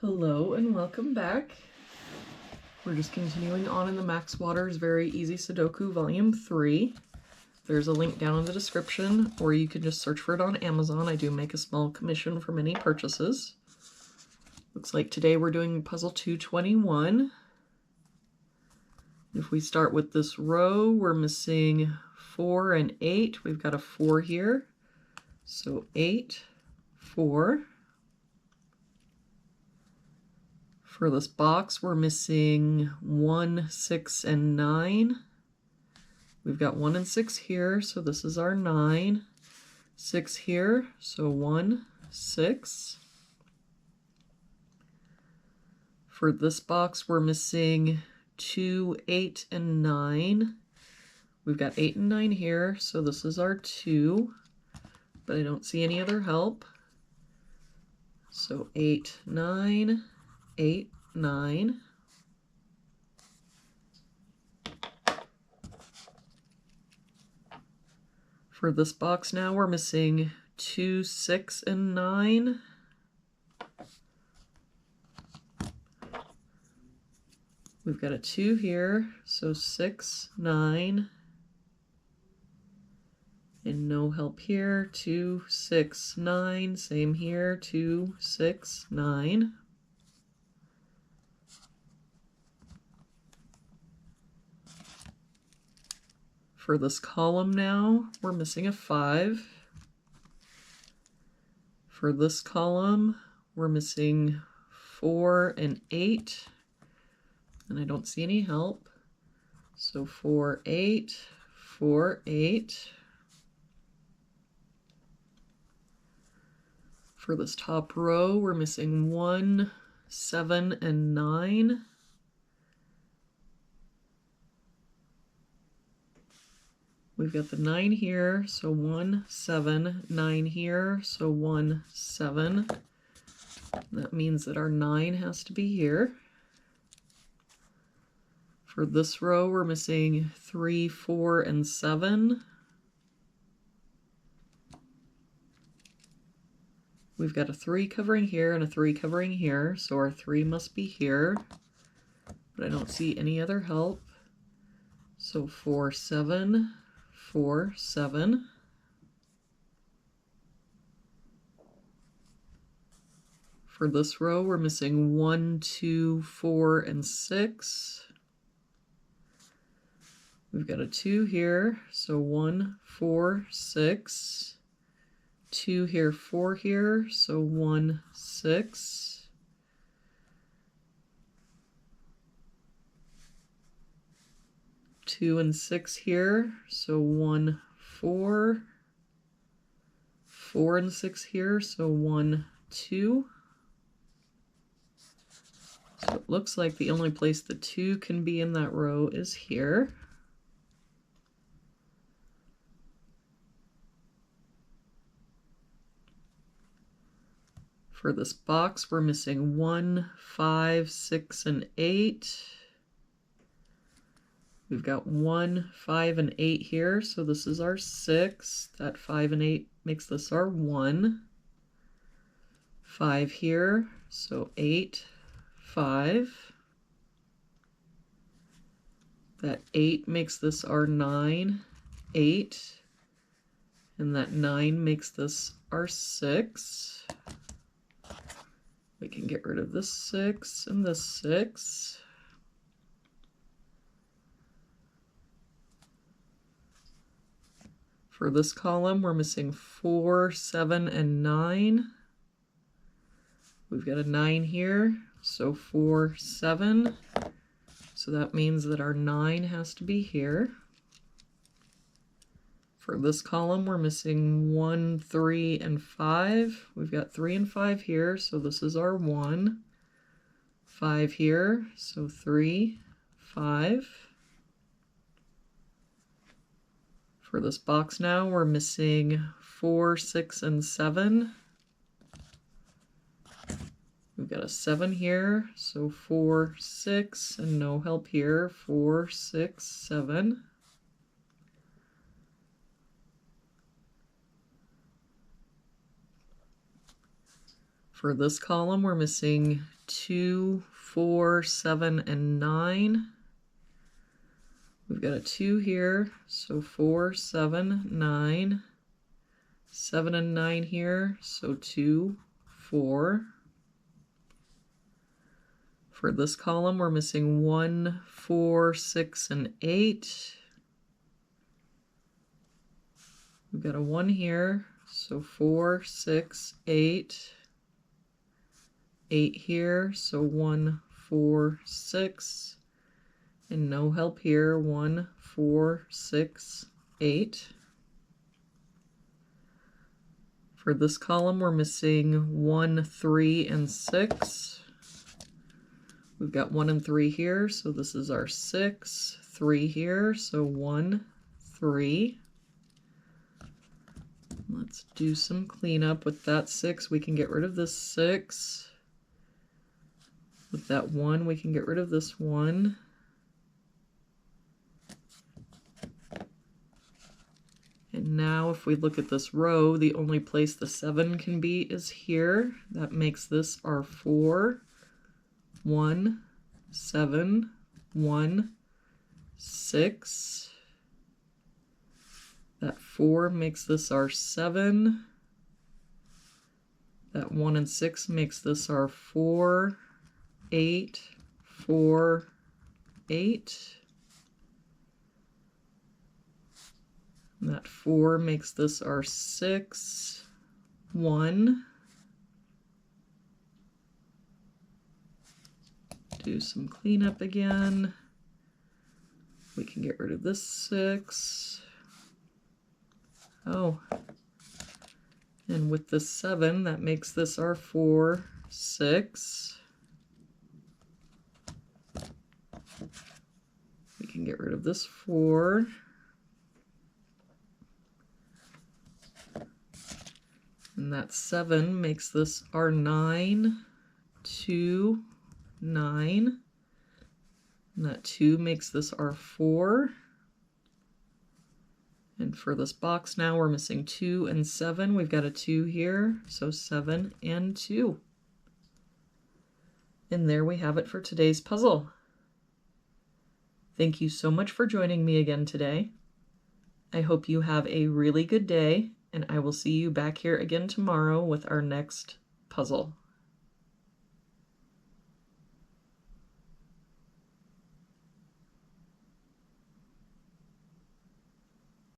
Hello and welcome back. We're just continuing on in the Max Waters Very Easy Sudoku Volume 3. There's a link down in the description, or you can just search for it on Amazon. I do make a small commission from any purchases. Looks like today we're doing puzzle 221. If we start with this row, we're missing 4 and 8. We've got a 4 here. So 8, 4. For this box, we're missing 1, 6, and 9. We've got 1 and 6 here, so this is our 9. 6 here, so 1, 6. For this box, we're missing 2, 8, and 9. We've got 8 and 9 here, so this is our 2, but I don't see any other help. So 8, 9, 8, 9. For this box now, we're missing 2, 6, and 9. We've got a 2 here, so 6, 9. And no help here. 2, 6, 9. Same here. 2, 6, 9. For this column now, we're missing a 5. For this column, we're missing 4 and 8. And I don't see any help. So 4, 8, 4, 8. For this top row, we're missing 1, 7, and 9. We've got the 9 here, so 1, 7, 9 here, so 1, 7. That means that our 9 has to be here. For this row, we're missing 3, 4, and 7. We've got a 3 covering here and a 3 covering here, so our 3 must be here, but I don't see any other help. So 4, 7, 4, 7. For this row, we're missing 1, 2, 4, and 6. We've got a 2 here, so 1, 4, 6. 2 here, 4 here, so 1, 6. Two and 6 here, so 1, 4. 4 and 6 here, so 1, 2. So it looks like the only place the 2 can be in that row is here. For this box, we're missing 1, 5, 6, and 8. We've got 1, 5, and 8 here, so this is our 6. That 5 and 8 makes this our 1. 5 here, so 8, 5. That 8 makes this our 9, 8. And that 9 makes this our 6. We can get rid of this 6 and this 6. For this column, we're missing 4, 7, and 9. We've got a 9 here, so 4, 7. So that means that our 9 has to be here. For this column, we're missing 1, 3, and 5. We've got 3 and 5 here, so this is our 1. 5 here, so 3, 5. For this box now, we're missing 4, 6, and 7. We've got a 7 here, so 4, 6, and no help here. 4, 6, 7. For this column, we're missing 2, 4, 7, and 9. We've got a 2 here, so 4, 7, 9. 7 and 9 here, so 2, 4. For this column, we're missing 1, 4, 6, and 8. We've got a 1 here, so 4, 6, 8. 8 here, so 1, 4, 6. And no help here, 1, 4, 6, 8. For this column, we're missing 1, 3, and 6. We've got 1 and 3 here, so this is our 6. 3 here, so 1, 3. Let's do some cleanup. With that 6, we can get rid of this 6. With that 1, we can get rid of this 1. And now if we look at this row, the only place the 7 can be is here. That makes this our 4. 1, 7, 1, 6. That 4 makes this our 7. That 1 and 6 makes this our 4, 8, 4, 8. And that 4 makes this our 6, 1. Do some cleanup again. We can get rid of this 6. Oh. And with the 7, that makes this our 4, 6. We can get rid of this 4. And that 7 makes this our 9, 2, 9. And that 2 makes this our 4. And for this box now, we're missing 2 and 7. We've got a 2 here, so 7 and 2. And there we have it for today's puzzle. Thank you so much for joining me again today. I hope you have a really good day, and I will see you back here again tomorrow with our next puzzle.